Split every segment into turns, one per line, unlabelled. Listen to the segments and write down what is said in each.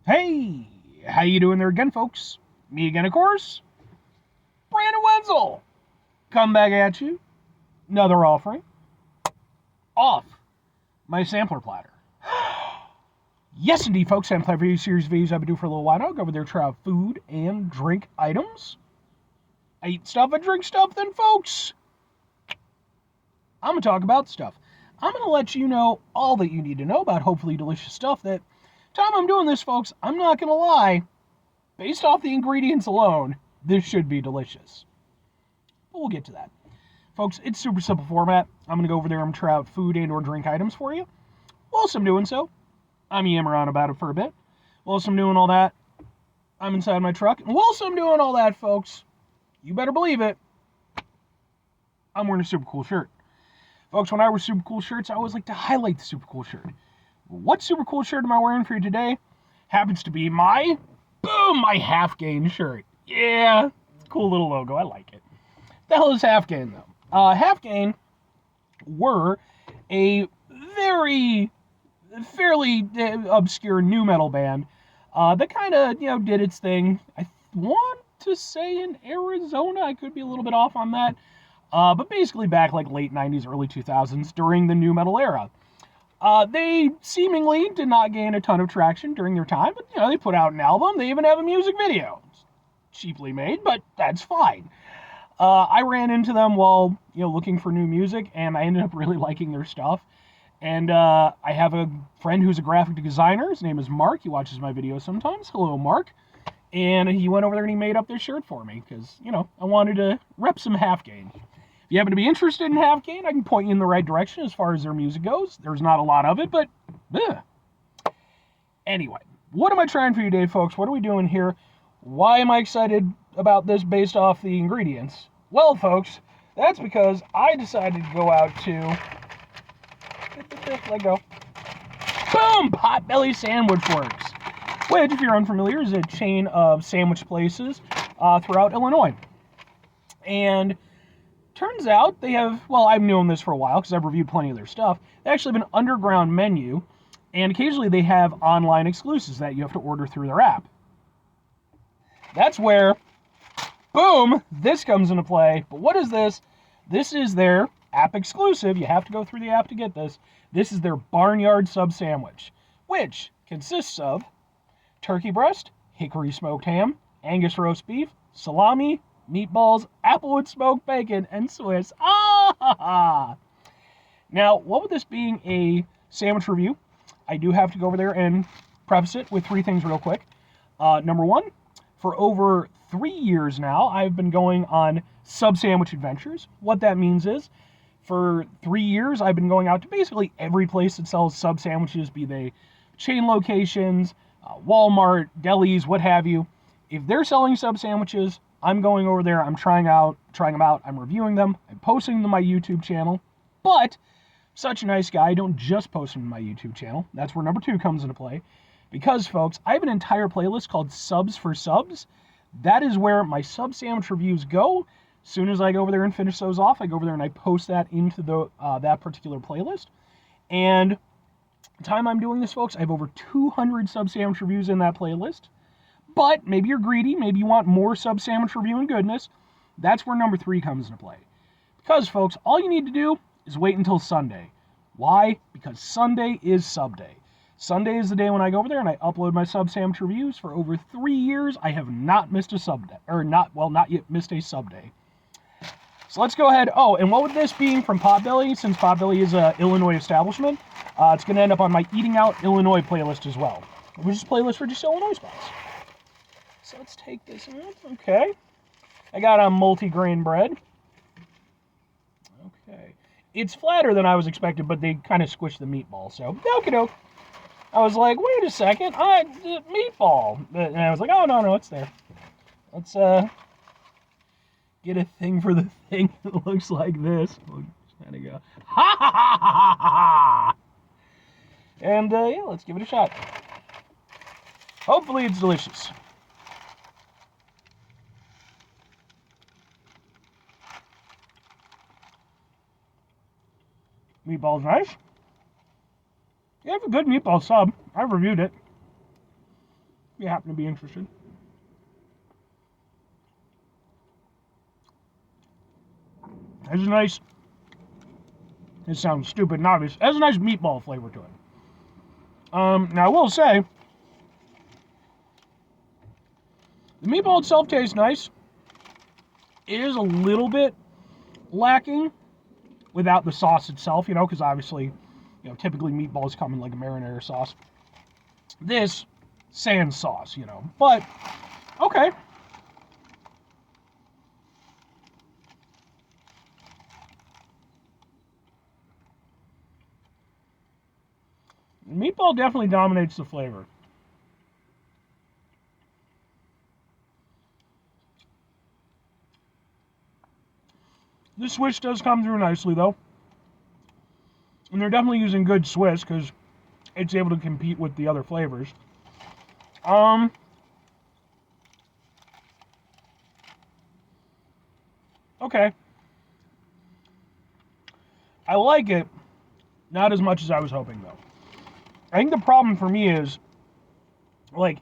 Hey, how you doing there again, folks? Me again, of course, Brandon Wenzel. Come back at you. Another offering. Off my sampler platter. Yes, indeed, folks. I'm playing for you series of videos I've been doing for a little while now. Go over there, try out food and drink items. I eat stuff, I drink stuff, then, folks, I'm going to talk about stuff. I'm going to let you know all that you need to know about hopefully delicious stuff that, time I'm doing this, folks, I'm not going to lie, based off the ingredients alone, this should be delicious. But we'll get to that. Folks, it's super simple format. I'm going to go over there and try out food and or drink items for you. Whilst I'm doing so, I'm yammering on about it for a bit. Whilst I'm doing all that, I'm inside my truck. And whilst I'm doing all that, folks, you better believe it, I'm wearing a super cool shirt. Folks, when I wear super cool shirts, I always like to highlight the super cool shirt. What super cool shirt am I wearing for you today? Happens to be my Half Gain shirt. Yeah, it's a cool little logo. I like it. The hell is Half Gain, though? Half Gain were a fairly obscure nu metal band that kind of, did its thing. I want to say in Arizona. I could be a little bit off on that. But basically back like late 90s, early 2000s, during the nu metal era. They seemingly did not gain a ton of traction during their time, but, they put out an album. They even have a music video. It's cheaply made, but that's fine. I ran into them while, looking for new music, and I ended up really liking their stuff. And I have a friend who's a graphic designer. His name is Mark. He watches my videos sometimes. Hello, Mark. And he went over there and he made up this shirt for me because, I wanted to rep some Half Gain. If you happen to be interested in Half Gain, I can point you in the right direction as far as their music goes. There's not a lot of it, but anyway, what am I trying for you today, folks? What are we doing here? Why am I excited about this based off the ingredients? Well, folks, that's because I decided to go out to, let go, boom, Potbelly Sandwich Works, which, if you're unfamiliar, is a chain of sandwich places throughout Illinois. And turns out they have, well, I've known this for a while because I've reviewed plenty of their stuff. They actually have an underground menu, and occasionally they have online exclusives that you have to order through their app. That's where, boom, this comes into play. But what is this? This is their app exclusive. You have to go through the app to get this. This is their Barnyard sub sandwich, which consists of turkey breast, hickory smoked ham, Angus roast beef, salami, meatballs, applewood smoked bacon, and Swiss. Now, what with this being a sandwich review, I do have to go over there and preface it with three things real quick. Number one, for over 3 years now, I've been going on sub sandwich adventures. What that means is, for 3 years, I've been going out to basically every place that sells sub sandwiches, be they chain locations, Walmart, delis, what have you. If they're selling sub sandwiches, I'm going over there, I'm trying them out, I'm reviewing them, I'm posting them to my YouTube channel. But, such a nice guy, I don't just post them to my YouTube channel. That's where number 2 comes into play. Because, folks, I have an entire playlist called Subs for Subs. That is where my sub sandwich reviews go. As soon as I go over there and finish those off, I go over there and I post that into the that particular playlist. And the time I'm doing this, folks, I have over 200 sub sandwich reviews in that playlist. But maybe you're greedy, maybe you want more sub sandwich review and goodness. That's where number 3 comes into play. Because, folks, all you need to do is wait until Sunday. Why? Because Sunday is SUBday. Sunday is the day when I go over there and I upload my sub sandwich reviews. For over 3 years, I have not missed a SUBday, or not yet missed a SUBday. So let's go ahead. Oh, and what with this being from Potbelly, since Potbelly is an Illinois establishment, it's going to end up on my Eating Out Illinois playlist as well, which is a playlist for just Illinois spots. So let's take this out. Okay. I got a multi-grain bread. Okay. It's flatter than I was expecting, but they kind of squished the meatball. So, okie doke. I was like, wait a second. Meatball. And I was like, oh, no, it's there. Let's get a thing for the thing that looks like this. We'll just kind of go, ha, ha, ha, ha, ha, ha. And, yeah, let's give it a shot. Hopefully it's delicious. Meatball's nice. You have a good meatball sub. I've reviewed it. if you happen to be interested. There's a nice, it sounds stupid and obvious, it has a nice meatball flavor to it. Now I will say, the meatball itself tastes nice. It is a little bit lacking without the sauce itself, because obviously, typically meatballs come in like a marinara sauce. This, sans sauce, but, okay. Meatball definitely dominates the flavor. The Swiss does come through nicely, though. And they're definitely using good Swiss, because it's able to compete with the other flavors. Okay. I like it. Not as much as I was hoping, though. I think the problem for me is,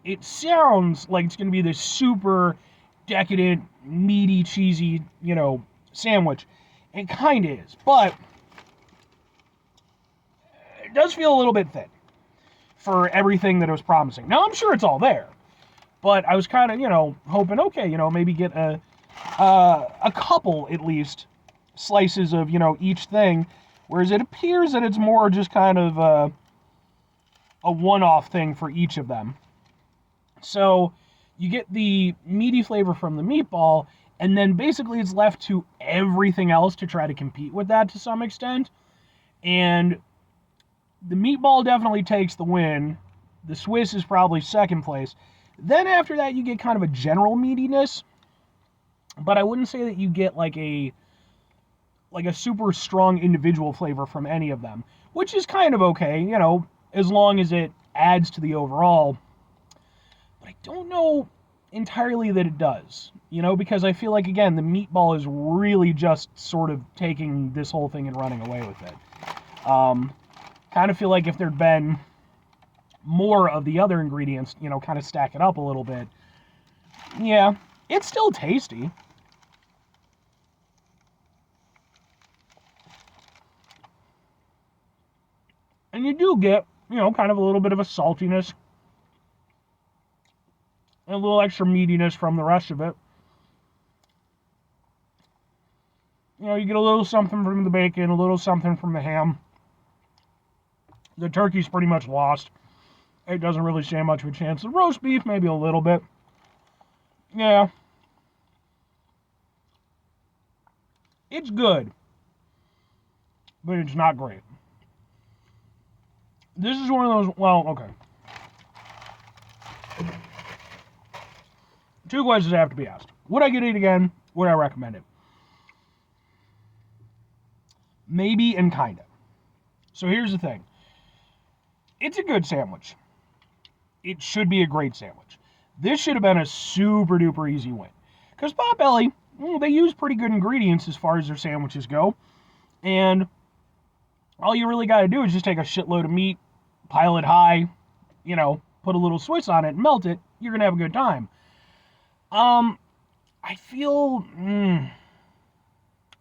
it sounds like it's going to be this super decadent, meaty, cheesy, sandwich. It kind of is, but it does feel a little bit thin for everything that it was promising. Now, I'm sure it's all there, but I was kind of, hoping, okay, maybe get a couple, at least, slices of, each thing, whereas it appears that it's more just kind of a one-off thing for each of them. So you get the meaty flavor from the meatball, and then basically it's left to everything else to try to compete with that to some extent. And the meatball definitely takes the win. The Swiss is probably second place. Then after that, you get kind of a general meatiness, but I wouldn't say that you get like a super strong individual flavor from any of them, which is kind of okay, as long as it adds to the overall. But I don't know entirely that it does, because I feel like, again, the meatball is really just sort of taking this whole thing and running away with it. Kind of feel like if there'd been more of the other ingredients, kind of stack it up a little bit. Yeah, it's still tasty. And you do get, kind of a little bit of a saltiness and a little extra meatiness from the rest of it. You get a little something from the bacon, a little something from the ham. The turkey's pretty much lost. It doesn't really stand much of a chance. The roast beef, maybe a little bit. Yeah. It's good, but it's not great. This is one of those, well, okay. Two questions have to be asked. Would I get it again? Would I recommend it? Maybe and kinda. So here's the thing. It's a good sandwich. It should be a great sandwich. This should have been a super duper easy win. Because Potbelly, they use pretty good ingredients as far as their sandwiches go. And all you really got to do is just take a shitload of meat, pile it high, put a little Swiss on it and melt it. You're going to have a good time. I feel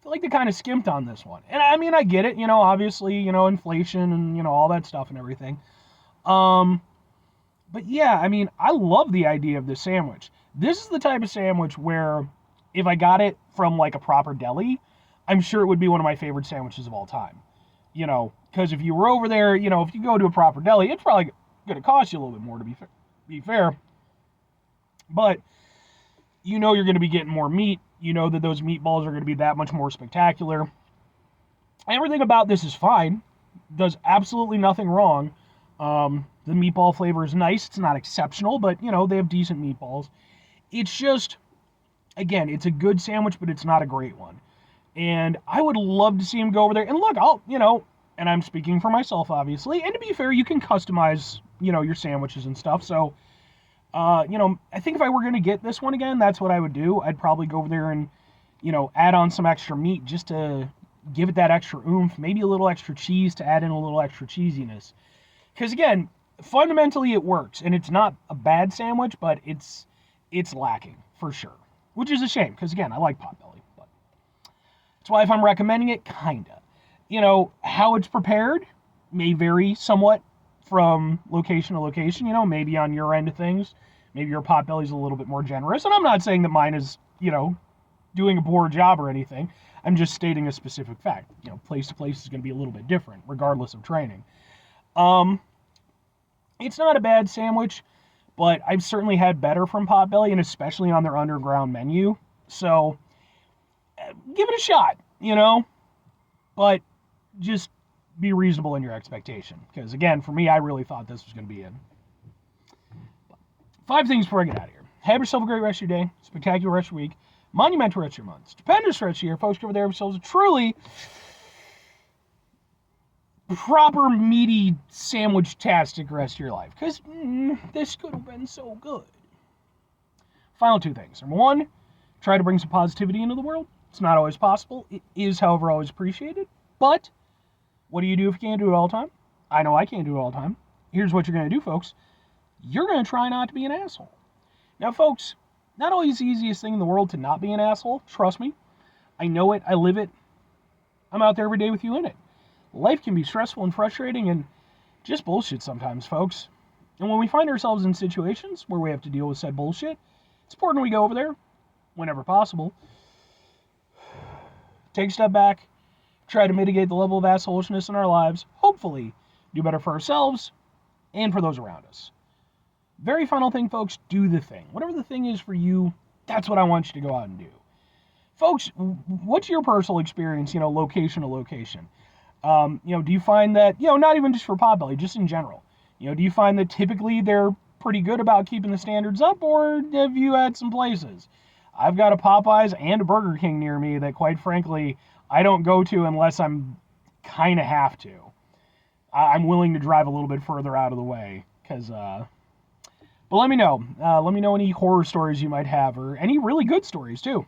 like they kind of skimped on this one. And I mean, I get it, obviously, inflation and, all that stuff and everything. But yeah, I mean, I love the idea of this sandwich. This is the type of sandwich where if I got it from like a proper deli, I'm sure it would be one of my favorite sandwiches of all time. Because if you were over there, if you go to a proper deli, it's probably going to cost you a little bit more to be fair. But you're going to be getting more meat. That those meatballs are going to be that much more spectacular. Everything about this is fine. Does absolutely nothing wrong. The meatball flavor is nice. It's not exceptional, but, they have decent meatballs. It's just, again, it's a good sandwich, but it's not a great one. And I would love to see him go over there. And look, and I'm speaking for myself, obviously. And to be fair, you can customize, your sandwiches and stuff. So, I think if I were going to get this one again, that's what I would do. I'd probably go over there and, add on some extra meat just to give it that extra oomph. Maybe a little extra cheese to add in a little extra cheesiness. Because, again, fundamentally it works, and it's not a bad sandwich, but it's lacking for sure, which is a shame because again I like Potbelly, but that's why if I'm recommending it, kinda, how it's prepared may vary somewhat from location to location. Maybe on your end of things, maybe your Potbelly's a little bit more generous, and I'm not saying that mine is doing a poor job or anything. I'm just stating a specific fact. Place to place is going to be a little bit different regardless of training. It's not a bad sandwich, but I've certainly had better from Potbelly, and especially on their underground menu. So give it a shot, but just be reasonable in your expectation. Because again, for me, I really thought this was going to be it. 5 things before I get out of here. Have yourself a great rest of your day, spectacular rest of your week, monumental rest of your month, stupendous rest of your year. Folks, give themselves a truly proper meaty sandwich-tastic rest of your life, because this could have been so good. Final 2 things. Number 1, try to bring some positivity into the world. It's not always possible. It is, however, always appreciated. But what do you do if you can't do it all the time? I know I can't do it all the time. Here's what you're going to do, folks. You're going to try not to be an asshole. Now, folks, not always the easiest thing in the world to not be an asshole. Trust me. I know it. I live it. I'm out there every day with you in it. Life can be stressful and frustrating and just bullshit sometimes, folks. And when we find ourselves in situations where we have to deal with said bullshit, it's important we go over there, whenever possible, take a step back, try to mitigate the level of assholishness in our lives, hopefully do better for ourselves and for those around us. Very final thing, folks, do the thing. Whatever the thing is for you, that's what I want you to go out and do. Folks, what's your personal experience, location to location? Do you find that, not even just for Potbelly, just in general, do you find that typically they're pretty good about keeping the standards up, or have you had some places? I've got a Popeyes and a Burger King near me that, quite frankly, I don't go to unless I'm kind of have to. I'm willing to drive a little bit further out of the way, because, but let me know. Let me know any horror stories you might have, or any really good stories, too.